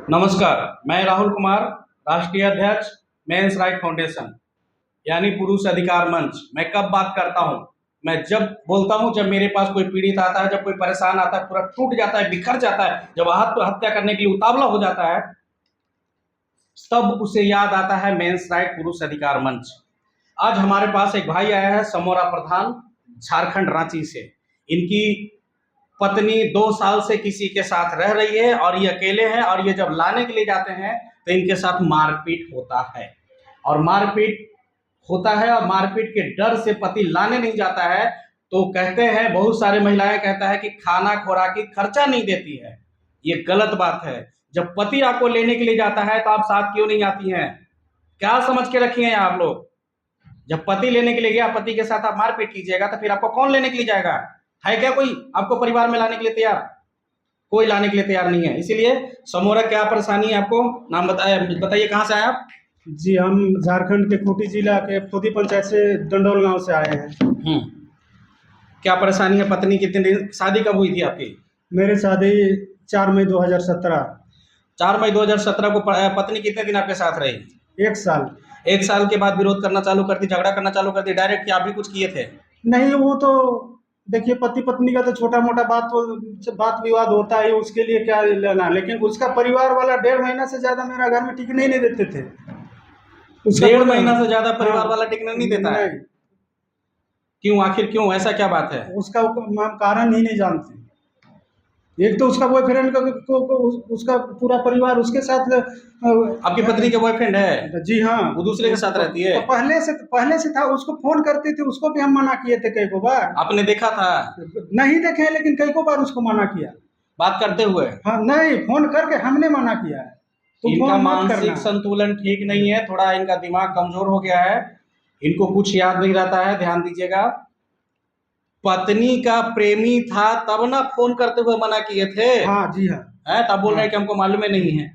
नमस्कार। मैं राहुल कुमार, राष्ट्रीय अध्यक्ष मेंस राइट फाउंडेशन यानी पुरुष अधिकार मंच। मैं कब बात करता हूं? मैं जब बोलता हूं जब मेरे पास कोई पीड़ित आता है, जब कोई परेशान आता है, पूरा टूट जाता है, बिखर जाता है, जब आत्महत्या करने के लिए उतावला हो जाता है, तब उसे याद आता है मेंस राइट पुरुष अधिकार मंच। आज हमारे पास एक भाई आया है, समोरा प्रधान, झारखंड रांची से। इनकी पत्नी 2 साल से किसी के साथ रह रही है और ये अकेले हैं, और ये जब लाने के लिए जाते हैं तो इनके साथ मारपीट होता है। और मारपीट के डर से पति लाने नहीं जाता है। तो कहते हैं, बहुत सारे महिलाएं कहता है कि खाना खुराकी खर्चा नहीं देती है। ये गलत बात है। जब पति आपको लेने के लिए जाता है तो आप साथ क्यों नहीं आती हैं? क्या समझ के रखी हैं आप लोग? जब पति लेने के लिए गया, पति के साथ आप मारपीट कीजिएगा तो फिर आपको कौन लेने के लिए जाएगा? है क्या कोई आपको परिवार में लाने के लिए तैयार? कोई लाने के लिए तैयार नहीं है। इसीलिए समोरा, क्या परेशानी है आपको? नाम बताइए, कहाँ से आए आप? जी, हम झारखंड के खूंटी जिला के फुदी पंचायत से डंडौल गांव से आए हैं। क्या परेशानी है? पत्नी कितने दिन, शादी कब हुई थी आपकी? मेरी शादी 4 मई 2017। 4 मई 2017 को पत्नी कितने दिन आपके साथ रही? 1 साल। 1 साल के बाद विरोध करना चालू कर दी, झगड़ा करना चालू कर दी डायरेक्ट, क्या आप भी कुछ किए थे? नहीं, वो तो देखिए, पति पत्नी का तो छोटा मोटा बात विवाद होता है, उसके लिए क्या लेना। लेकिन उसका परिवार वाला 1.5 महीना से ज्यादा मेरा घर में टिकने ही नहीं देते थे। उसका 1.5 महीना से ज्यादा परिवार हाँ, वाला टिकने नहीं देता है? नहीं, क्यों? आखिर क्यों? ऐसा क्या बात है? उसका हम कारण ही नहीं जानते। एक तो उसका बॉयफ्रेंड उसका पूरा परिवार उसके साथ आपकी पत्नी के बॉयफ्रेंड है? जी हाँ। वो दूसरे के साथ रहती है? तो पहले से था। उसको फोन करते थे, उसको भी हम मना किए थे कई को बार। आपने देखा था? नहीं देखे, लेकिन कई को बार उसको मना किया। बात करते हुए? हाँ, नहीं, फोन करके हमने मना किया है। तो इनका फोन मत मानसिक करना। संतुलन ठीक नहीं है, थोड़ा इनका दिमाग कमजोर हो गया है, इनको कुछ याद नहीं रहता है। ध्यान दीजिएगा। पत्नी का प्रेमी था तब ना फोन करते हुए मना किए थे? हाँ जी हाँ। है तब बोल रहे हाँ हैं कि हमको मालूम ही नहीं है।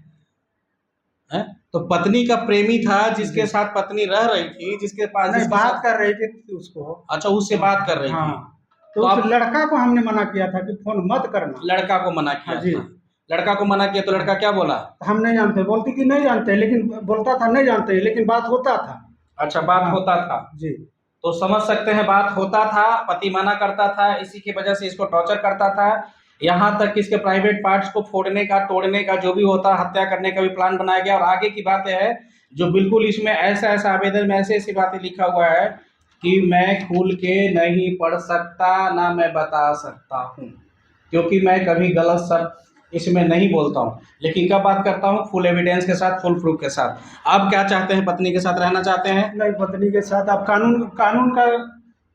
है? तो पत्नी का प्रेमी था जिसके जी। साथ पत्नी रह रही थी, जिसके पास, नहीं, जिसके बात साथ। कर रही थी उसको। अच्छा, उससे बात कर रही थी। हाँ, तो तो उस आप लड़का को हमने मना किया था कि फोन मत करना। लड़का को मना हाँ किया जी। था? लड़का को मना किया तो लड़का क्या बोला? हम नहीं जानते, बोलती कि नहीं जानते, लेकिन बोलता था नहीं जानते, लेकिन बात होता था। अच्छा, बात हाँ होता था। जी। तो समझ सकते हैं, बात होता था, पति मना करता था, इसी की वजह से इसको टॉर्चर करता था। यहाँ तक कि इसके प्राइवेट पार्ट्स को फोड़ने का, तोड़ने का, जो भी होता, हत्या करने का भी प्लान बनाया गया। और आगे की बात है जो बिल्कुल इसमें ऐसा ऐसा आवेदन में ऐसी ऐसी बातें लिखा हुआ है कि मैं खुल के नहीं पढ़ सकता, ना मैं बता सकता हूँ, क्योंकि मैं कभी गलत शब्द इसमें नहीं बोलता हूँ। लेकिन कब बात करता हूँ? फुल एविडेंस के साथ, फुल प्रूफ के साथ। आप क्या चाहते हैं? पत्नी के साथ रहना चाहते हैं? नहीं, पत्नी के साथ आप कानून का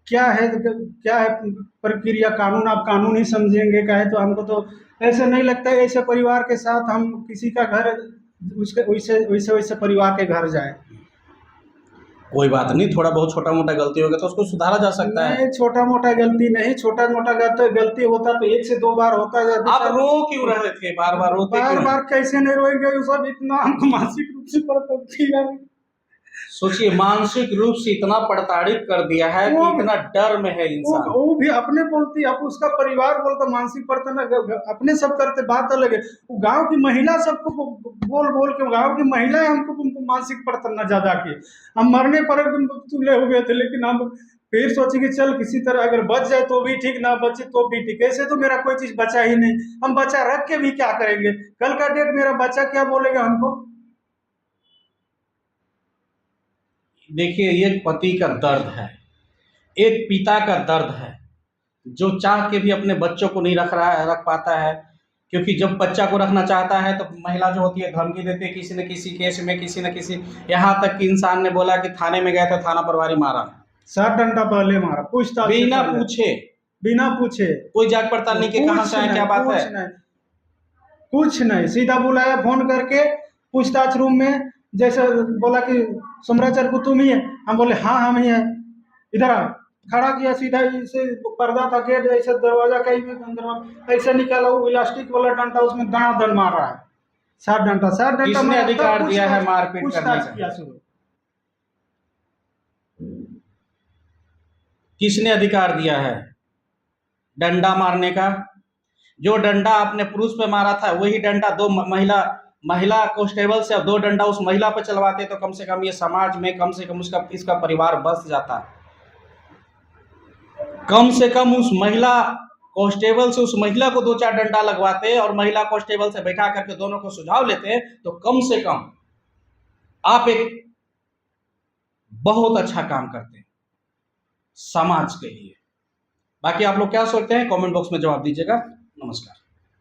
क्या है प्रक्रिया? कानून आप कानून ही समझेंगे कहे तो। हमको तो ऐसे नहीं लगता है ऐसे परिवार के साथ हम किसी का घर उसके वैसे वैसे वैसे परिवार के घर जाए। कोई बात नहीं, थोड़ा बहुत छोटा मोटा गलती हो गया तो उसको सुधारा जा सकता है। नहीं, छोटा मोटा गलती नहीं, छोटा मोटा गलती होता तो 1 से 2 बार होता है। आप रो क्यों रहे थे? बार बार रोते बार क्यों? बार कैसे नहीं रोएंगे? वो सब इतना हमको मानसिक रूप से प्रताड़ित है। सोचिए, मानसिक रूप से इतना प्रताड़ित कर दिया है कि वो इतना डर में है इंसान। वो भी अपने बोलती, अब उसका परिवार बोलता मानसिक पड़ता ना। अपने सब करते, बात अलग है। वो गांव की महिला सबको बोल बोल के, गांव की महिलाएं हमको मानसिक पड़ता ना ज्यादा की। हम मरने पर एकदम तुले हो गए थे, लेकिन हम फिर सोचे कि चल किसी तरह अगर बच जाए तो भी ठीक, ना बचे तो भी ठीक। ऐसे तो मेरा कोई चीज बचा ही नहीं, हम बचा रख के भी क्या करेंगे? कल का डेट मेरा बच्चा क्या बोलेगा हमको? देखिए, ये पति का दर्द है, एक पिता का दर्द है, जो चाह के भी अपने बच्चों को नहीं रख पाता है। क्योंकि जब बच्चा को रखना चाहता है तो महिला जो होती है धमकी देती है किसी न किसी केस में, किसी न किसी। यहाँ तक कि इंसान ने बोला कि थाने में गया था, थाना प्रभारी मारा, 7 डंडा पहले मारा, पूछताछ से बिना पहले। पूछे। बिना पूछे। कोई जांच पड़ताल नहीं कि कहाँ से आए, क्या बात है? कुछ नहीं, सीधा बुलाया फोन करके पूछताछ रूम में। जैसे बोला कि सोमराचार्य को तुम ही है? हम बोले हाँ हम ही हैं। इधर आ। खड़ा किया सीधा, इसे पर्दा था गेट, ऐसे दरवाजा कहीं में अंदर ऐसे निकाला, वो इलास्टिक वाला डंडा उसमें दनादन मार रहा है। 7 डंडा, 7 डंडा किसने मारा, अधिकार तब दिया है मारपीट करने पूछताछ का? किया शुरू। किसने अधिकार दिया है डंडा मारने का? जो डंडा आपने पुरुष पे मारा था वही डंडा दो महिला महिला कांस्टेबल से 2 डंडा उस महिला पर चलवाते तो कम से कम ये समाज में कम से कम इसका परिवार बस जाता। कम से कम उस महिला कांस्टेबल से उस महिला को 2-4 डंडा लगवाते और महिला कांस्टेबल से बैठा करके दोनों को सुझाव लेते तो कम से कम आप एक बहुत अच्छा काम करते हैं समाज के लिए। बाकी आप लोग क्या सोचते हैं कमेंट बॉक्स में जवाब दीजिएगा। नमस्कार।